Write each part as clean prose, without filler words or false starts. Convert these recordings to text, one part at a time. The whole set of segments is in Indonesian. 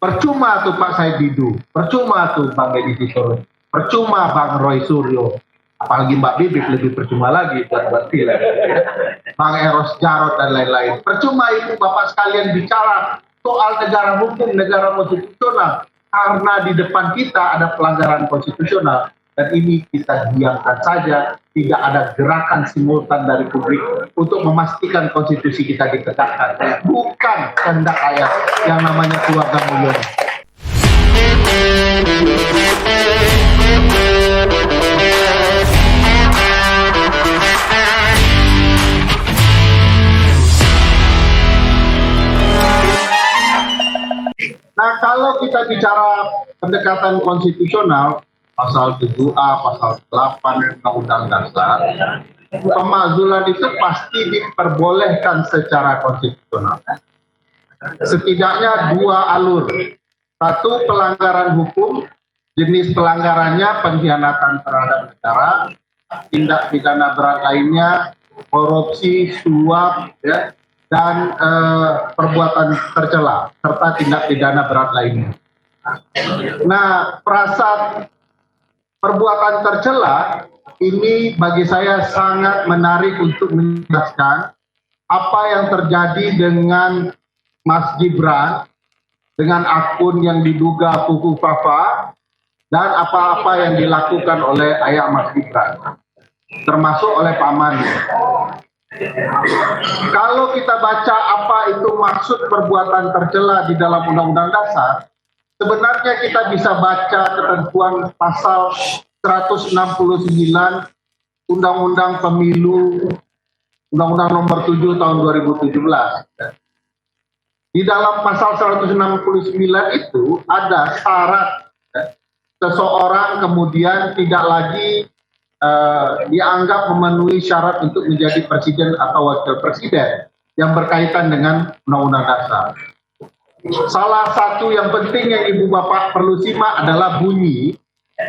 Percuma tuh Pak Said Didu, percuma tuh Bang Deddy Sitorus, percuma Bang Roy Suryo, apalagi Mbak Bibip lebih percuma lagi berarti Bang Eros Jarot dan lain-lain. Percuma ibu bapak sekalian bicara soal negara hukum, negara konstitusional, karena di depan kita ada pelanggaran konstitusional dan ini kita diamkan saja, tidak ada gerakan simultan dari publik untuk memastikan konstitusi kita ditegakkan. Bukan kehendak ayat yang namanya keluarga Mulyono. Nah, kalau kita bicara pendekatan konstitusional, pasal 7A, pasal 8 Undang-Undang Dasar, pemakzulan itu pasti diperbolehkan secara konstitusional. Setidaknya dua alur. Satu, pelanggaran hukum, jenis pelanggarannya pengkhianatan terhadap negara, tindak pidana berat lainnya, korupsi, suap, ya, dan perbuatan tercela serta tindak pidana berat lainnya. Nah, perasaan perbuatan tercela ini bagi saya sangat menarik untuk menjelaskan apa yang terjadi dengan Mas Gibran dengan akun yang diduga Fufu Fafa dan apa-apa yang dilakukan oleh ayah Mas Gibran, termasuk oleh Pak Mani. Kalau kita baca apa itu maksud perbuatan tercela di dalam Undang-Undang Dasar, sebenarnya kita bisa baca ketentuan pasal 169 Undang-Undang Pemilu, Undang-Undang Nomor 7 Tahun 2017. Di dalam pasal 169 itu ada syarat seseorang kemudian tidak lagi dianggap memenuhi syarat untuk menjadi presiden atau wakil presiden yang berkaitan dengan Undang-Undang Dasar. Salah satu yang penting yang Ibu Bapak perlu simak adalah bunyi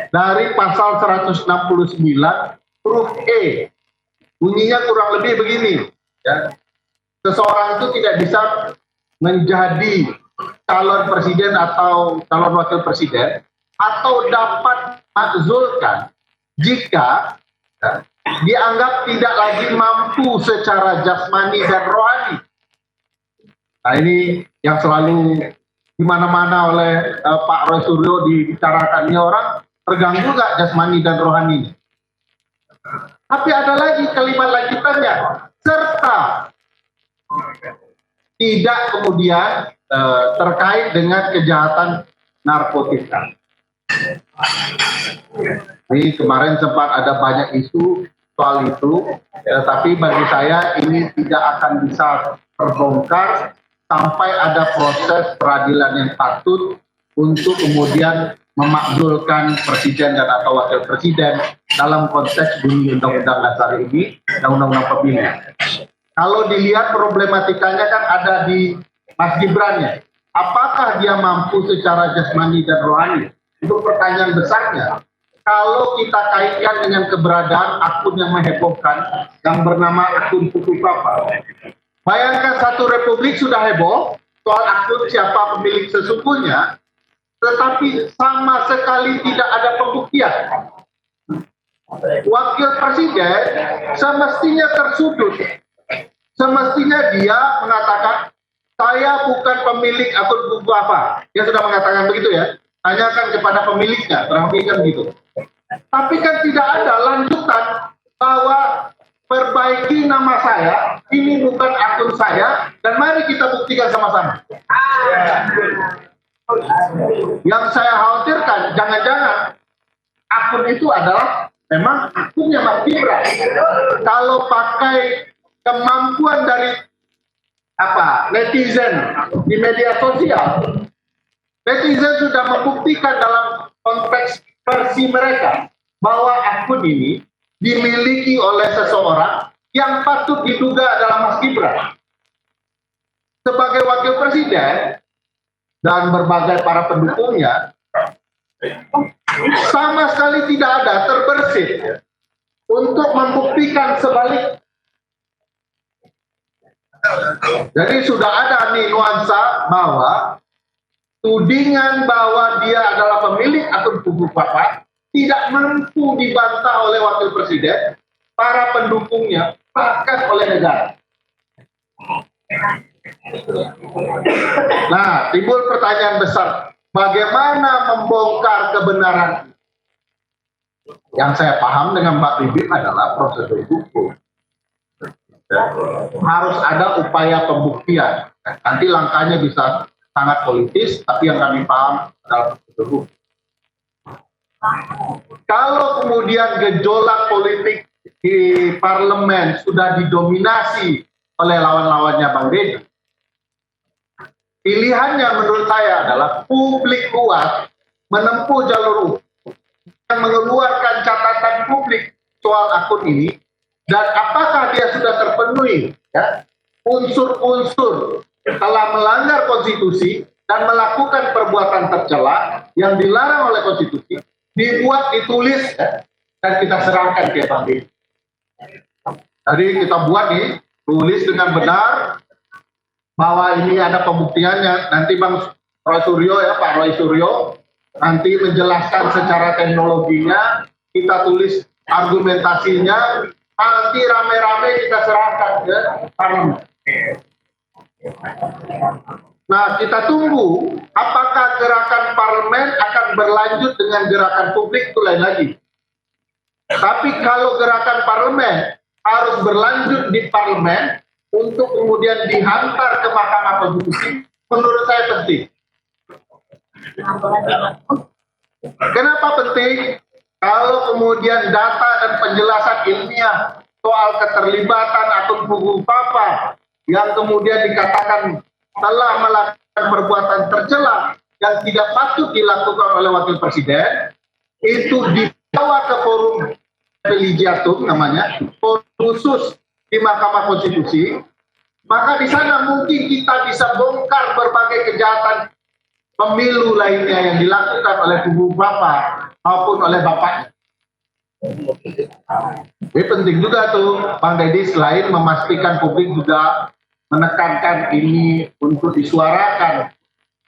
dari pasal 169 huruf E. Bunyinya kurang lebih begini, ya. Seseorang itu tidak bisa menjadi calon presiden atau calon wakil presiden atau dapat makzulkan jika dianggap tidak lagi mampu secara jasmani dan rohani. Nah, ini yang selalu di mana-mana oleh Pak Roy Suryo dibicarakan, ini orang terganggu nggak jasmani dan rohani. Tapi ada lagi kalimat lanjutannya, serta tidak kemudian terkait dengan kejahatan narkotika. Jadi kemarin sempat ada banyak isu soal itu, tapi bagi saya ini tidak akan bisa terbongkar sampai ada proses peradilan yang patut untuk kemudian memakzulkan presiden dan atau wakil presiden dalam konteks bunyi Undang-Undang Dasar ini dan Undang-Undang Pemilu. Kalau dilihat problematikanya kan ada di Mas Gibran-nya. Apakah dia mampu secara jasmani dan rohani? Itu pertanyaan besarnya. Kalau kita kaitkan dengan keberadaan akun yang menghebohkan yang bernama akun Fufu Fafa. Bayangkan satu republik sudah heboh soal akun siapa pemilik sesungguhnya, tetapi sama sekali tidak ada pembuktian. Wakil presiden semestinya tersudut. Semestinya dia mengatakan, saya bukan pemilik akun Fufu Fafa. Dia sudah mengatakan begitu ya. Tanyakan kepada pemiliknya, terampilkan gitu. Tapi kan tidak ada lanjutan bahwa perbaiki nama saya, ini bukan akun saya, dan mari kita buktikan sama-sama. Yang saya khawatirkan, jangan-jangan akun itu adalah memang akunnya Mas Gibran. Kalau pakai kemampuan dari netizen di media sosial, netizen sudah membuktikan dalam konteks versi mereka bahwa akun ini dimiliki oleh seseorang yang patut diduga adalah Mas Gibran. Sebagai wakil presiden dan berbagai para pendukungnya, sama sekali tidak ada terbersit untuk membuktikan sebalik. Jadi sudah ada nih nuansa bahwa tudingan bahwa dia adalah pemilik akun kubu Bapak tidak mampu dibantah oleh wakil presiden, para pendukungnya, bahkan oleh negara. Nah, timbul pertanyaan besar, bagaimana membongkar kebenaran? Yang saya paham dengan Mbak Bibip adalah prosedur hukum. Harus ada upaya pembuktian. Nanti langkahnya bisa sangat politis, tapi yang kami paham adalah prosedur hukum. Kalau kemudian gejolak politik di parlemen sudah didominasi oleh lawan-lawannya Bang Deddy, pilihannya menurut saya adalah publik luas menempuh jalur hukum yang mengeluarkan catatan publik soal akun ini, dan apakah dia sudah terpenuhi ya, unsur-unsur telah melanggar konstitusi dan melakukan perbuatan tercela yang dilarang oleh konstitusi, dibuat, ditulis, ya, dan kita serahkan ke Bang Deddy. Jadi kita buat nih, tulis dengan benar bahwa ini ada pembuktiannya. Nanti Bang Roy Suryo ya, Pak Roy Suryo nanti menjelaskan secara teknologinya, kita tulis argumentasinya, nanti rame-rame kita serahkan ke parlemen. Nah, kita tunggu apakah gerakan parlemen akan berlanjut dengan gerakan publik, itu lain lagi. Tapi kalau gerakan parlemen harus berlanjut di parlemen untuk kemudian dihantar ke Mahkamah Konstitusi, menurut saya penting. Kenapa penting? Kalau kemudian data dan penjelasan ilmiah soal keterlibatan akun kubu Papa yang kemudian dikatakan telah melakukan perbuatan tercela yang tidak patut dilakukan oleh wakil presiden, itu dibawa ke forum privilegiatum namanya, forum khusus di Mahkamah Konstitusi, maka di sana mungkin kita bisa bongkar berbagai kejahatan pemilu lainnya yang dilakukan oleh kubu Bapak maupun oleh bapaknya. Ini penting juga tuh Bang Deddy, selain memastikan publik juga menekankan ini untuk disuarakan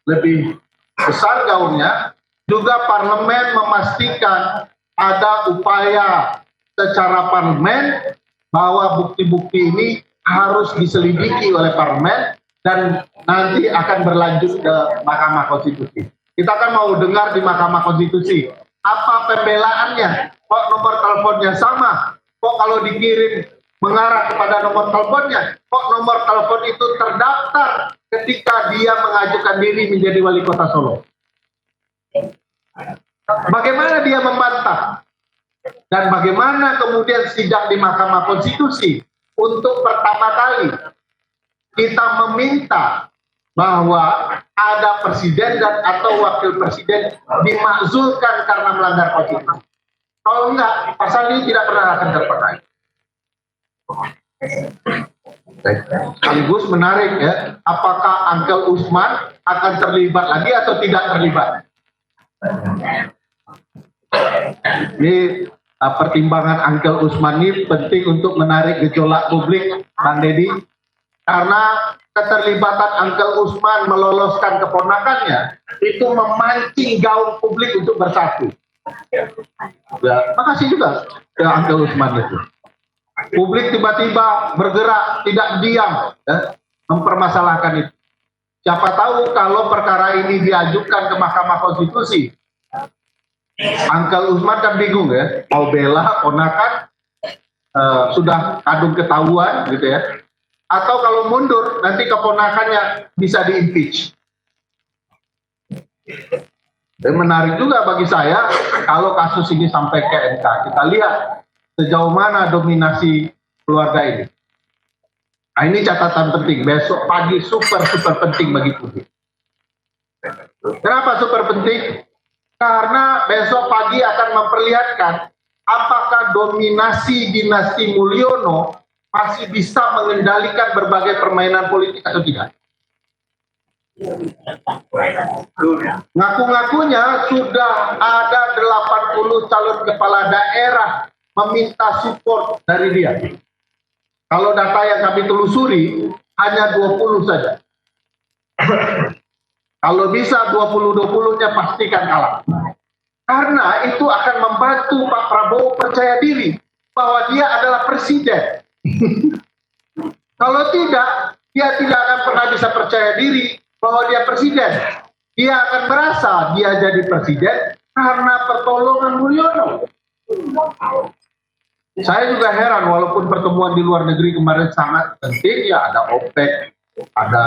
lebih besar gaungnya, juga parlemen memastikan ada upaya secara parlemen bahwa bukti-bukti ini harus diselidiki oleh parlemen dan nanti akan berlanjut ke Mahkamah Konstitusi. Kita kan mau dengar di Mahkamah Konstitusi apa pembelaannya, kok nomor teleponnya sama, kok kalau dikirim mengarah kepada nomor teleponnya, kok nomor telepon itu terdaftar ketika dia mengajukan diri menjadi wali kota Solo. Bagaimana dia membantah? Dan bagaimana kemudian sidang di Mahkamah Konstitusi untuk pertama kali kita meminta bahwa ada presiden dan atau wakil presiden dimakzulkan karena melanggar konstitusi. Kalau enggak, pasal ini tidak pernah akan terpakai. Sekaligus menarik ya, apakah Uncle Usman akan terlibat lagi atau tidak terlibat? Ini pertimbangan Uncle Usman ini penting untuk menarik gejolak publik, Bang Deddy, karena keterlibatan Uncle Usman meloloskan keponakannya itu memancing gaung publik untuk bersatu. Ya, makasih juga ke Uncle Usman itu. Publik tiba-tiba bergerak, tidak diam, ya, mempermasalahkan itu. Siapa tahu kalau perkara ini diajukan ke Mahkamah Konstitusi, Uncle Usman kan bingung ya, mau bela ponakan sudah kadung ketahuan gitu ya, atau kalau mundur nanti keponakannya bisa di-impeach. Dan menarik juga bagi saya kalau kasus ini sampai ke MK, kita lihat sejauh mana dominasi keluarga ini. Nah, ini catatan penting, besok pagi super penting bagi publik. Kenapa super penting? Karena besok pagi akan memperlihatkan apakah dominasi dinasti Mulyono masih bisa mengendalikan berbagai permainan politik atau tidak. Ngaku-ngakunya sudah ada 80 calon kepala daerah meminta support dari dia. Kalau data yang kami telusuri hanya 20 saja. Kalau bisa 20-20-nya pastikan kalah. Karena itu akan membantu Pak Prabowo percaya diri bahwa dia adalah presiden. Kalau tidak, dia tidak akan pernah bisa percaya diri bahwa dia presiden. Dia akan merasa dia jadi presiden karena pertolongan Mulyono. Saya juga heran, walaupun pertemuan di luar negeri kemarin sangat penting, ya ada OPEC, ada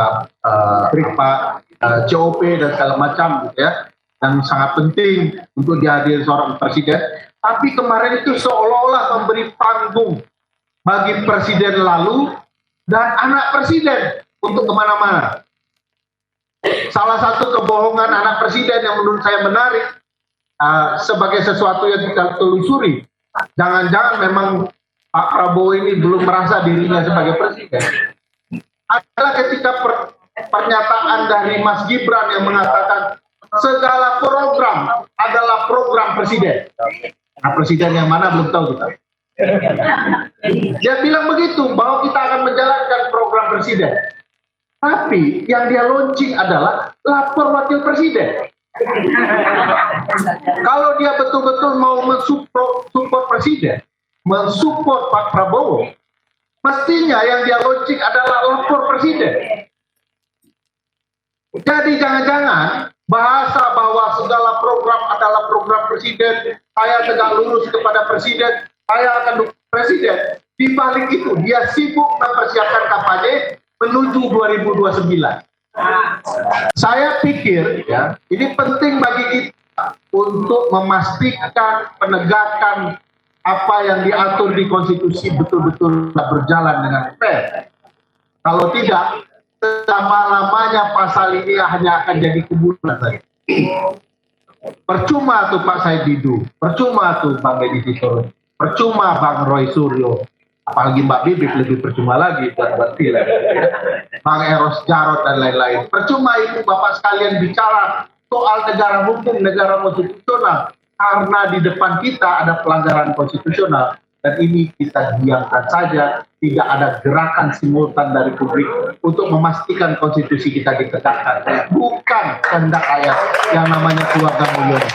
COP dan segala macam gitu ya, yang sangat penting untuk dihadiri seorang presiden. Tapi kemarin itu seolah-olah memberi panggung bagi presiden lalu dan anak presiden untuk kemana-mana. Salah satu kebohongan anak presiden yang menurut saya menarik sebagai sesuatu yang kita telusuri, jangan-jangan memang Pak Prabowo ini belum merasa dirinya sebagai presiden, adalah ketika pernyataan dari Mas Gibran yang mengatakan segala program adalah program presiden. Nah, presiden yang mana belum tahu kita. Dia bilang begitu, bahwa kita akan menjalankan program presiden. Tapi yang dia launching adalah lapor wakil presiden. Kalau dia betul-betul mau mensupport presiden, mensupport Pak Prabowo, mestinya yang dia launching adalah lapor presiden. Jadi jangan-jangan bahasa bahwa segala program adalah program presiden, saya tegak lurus kepada presiden, saya akan dukung presiden. Di balik itu dia sibuk mempersiapkan kampanye menuju 2029. Saya pikir ya, ini penting bagi kita untuk memastikan penegakan apa yang diatur di konstitusi betul-betul berjalan dengan fair. Kalau tidak, selama-lamanya pasal ini hanya akan jadi kuburan saja. Percuma tuh Pak Said Didu, percuma tuh Bang Deddy Sitorus, percuma Bang Roy Suryo, apalagi Mbak Bibip lebih percuma lagi buat film, Bang Eros Jarot dan lain-lain. Percuma ibu bapak sekalian bicara soal negara hukum, negara konstitusional, karena di depan kita ada pelanggaran konstitusional, dan ini kita diamkan saja, tidak ada gerakan simultan dari publik untuk memastikan konstitusi kita ditegakkan. Bukan kehendak ayat yang namanya keluarga Mulyono.